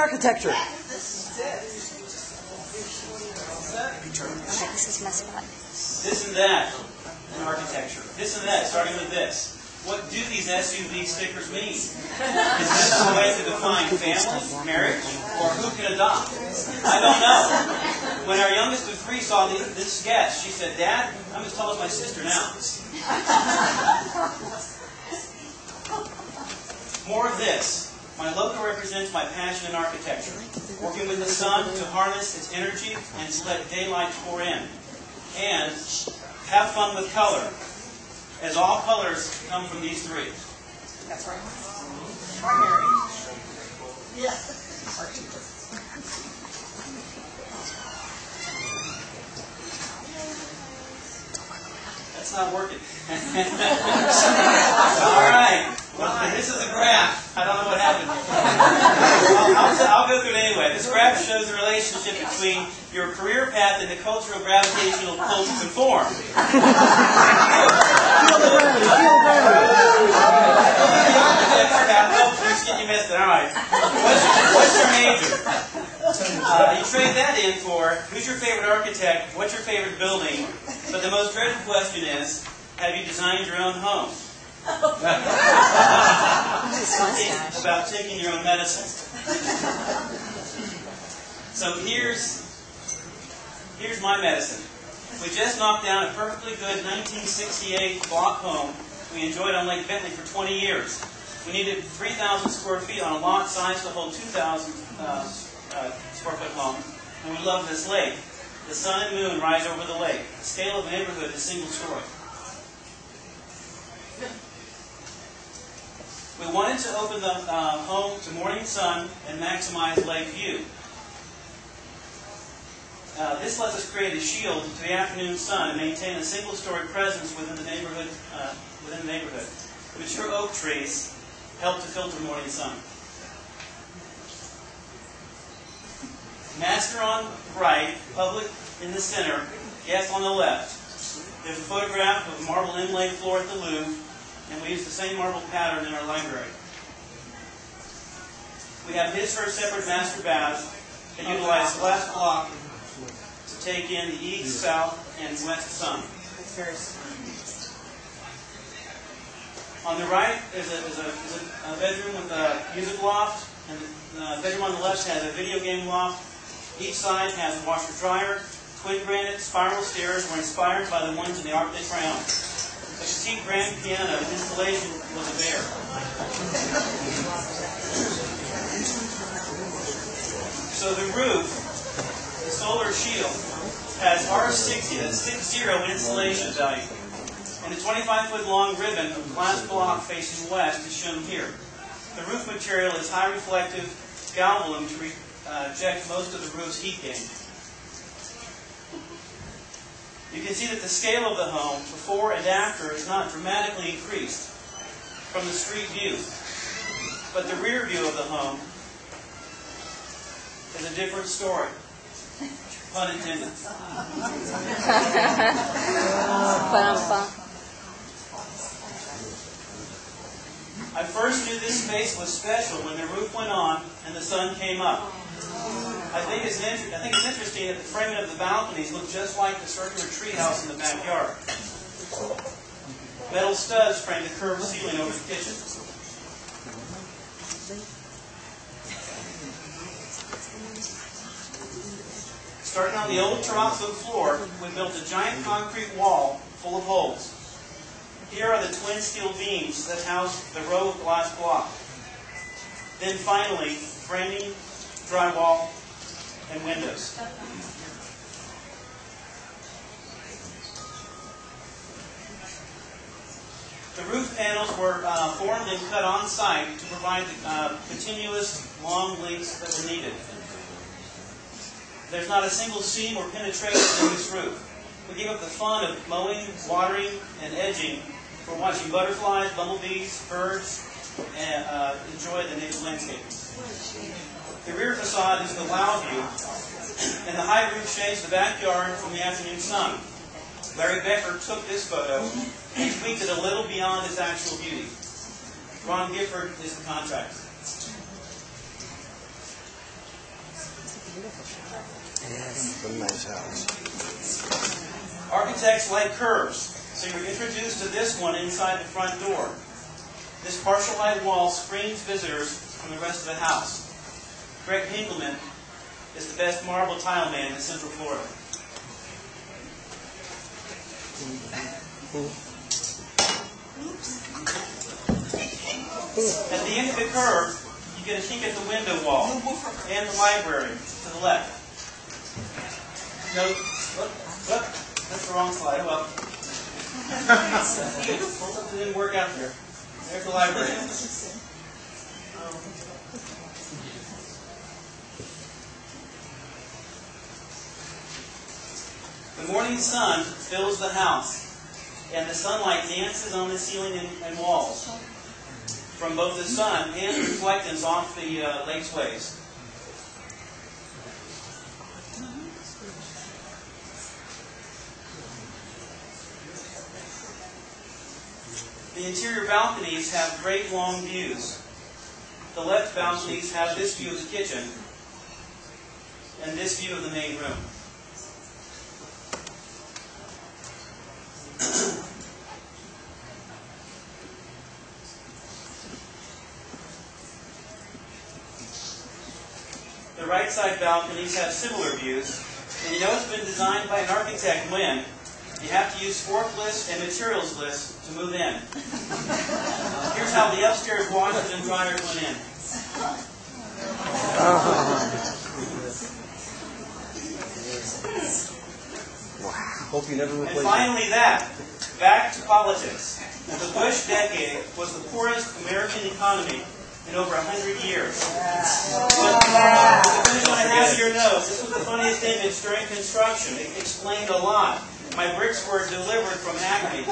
architecture. Okay, this is my spot. This and that in architecture. This and that, starting with this. What do these SUV stickers mean? Is this a way to define family, marriage, or who can adopt? I don't know. When our youngest of 3 saw this sketch, she said, "Dad, I'm as tall as my sister now." More of this. My logo represents my passion in architecture, working with the sun to harness its energy and to let daylight pour in. And have fun with color, as all colors come from these 3. That's right. Primary. Yeah. That's not working. All right. Well, this is a graph. I don't know what happened. I'll go through it anyway. This graph shows the relationship between your career path and the cultural gravitational pull to conform. You missed it. All right. What's your major? You trade that in for who's your favorite architect, what's your favorite building, but the most dreaded question is, have you designed your own home? It's about taking your own medicine. So here's my medicine. We just knocked down a perfectly good 1968 block home we enjoyed on Lake Bentley for 20 years. We needed 3,000 square feet on a lot size to hold 2,000 square foot home, and we love this lake. The sun and moon rise over the lake. The scale of the neighborhood is single story. We wanted to open the home to morning sun and maximize lake view. This lets us create a shield to the afternoon sun and maintain a single-story presence within the neighborhood. Mature oak trees help to filter morning sun. Master on the right, public in the center, guest on the left. There's a photograph of a marble inlaid floor at the Louvre, and we use the same marble pattern in our library. We have his for a separate master bath and utilize glass block to take in the east, south, and west sun. On the right is a bedroom with a music loft, and the bedroom on the left has a video game loft. Each side has a washer-dryer. Twin granite spiral stairs were inspired by the ones in the Arc de Triomphe. The petite grand piano installation was a bear. So the roof, the solar shield, has R60, that's 60 insulation value. And the 25-foot long ribbon of glass block facing west is shown here. The roof material is high reflective galvalume to reject most of the roof's heat gain. You can see that the scale of the home before and after is not dramatically increased from the street view. But the rear view of the home is a different story. Pun intended. I first knew this space was special when the roof went on and the sun came up. I think it's interesting that the framing of the balconies look just like the circular treehouse in the backyard. Metal studs frame the curved ceiling over the kitchen. Starting on the old terrazzo floor, we built a giant concrete wall full of holes. Here are the twin steel beams that house the row of glass block. Then finally, framing, drywall, and windows. The roof panels were formed and cut on site to provide the continuous long links that were needed. There's not a single seam or penetration in this roof. We gave up the fun of mowing, watering, and edging for watching butterflies, bumblebees, birds, and enjoy the nature landscape. The rear facade is the loud view, and the high roof shades the backyard from the afternoon sun. Larry Becker took this photo and tweaked it a little beyond its actual beauty. Ron Gifford is the contractor. Yes, a nice house. Architects like curves, so you're introduced to this one inside the front door. This partial light wall screens visitors from the rest of the house. Greg Hinkleman is the best marble tile man in Central Florida. At the end of the curve, you get a peek at the window wall and the library to the left. No, look, that's the wrong slide. Well, it didn't work out there. There's the library. The morning sun fills the house, and the sunlight dances on the ceiling and walls from both the sun and the reflectance off the lake's waves. The interior balconies have great long views. The left balconies have this view of the kitchen and this view of the main room. The right side balconies have similar views, and you know it's been designed by an architect when you have to use fork lists and materials lists to move in. Here's how the upstairs washers and dryers went in. Wow. Hope you never replace And finally back to politics. The Bush decade was the poorest American economy in over 100 years. But to finish on a happier note, this was the funniest image during construction. It explained a lot. My bricks were delivered from Acme.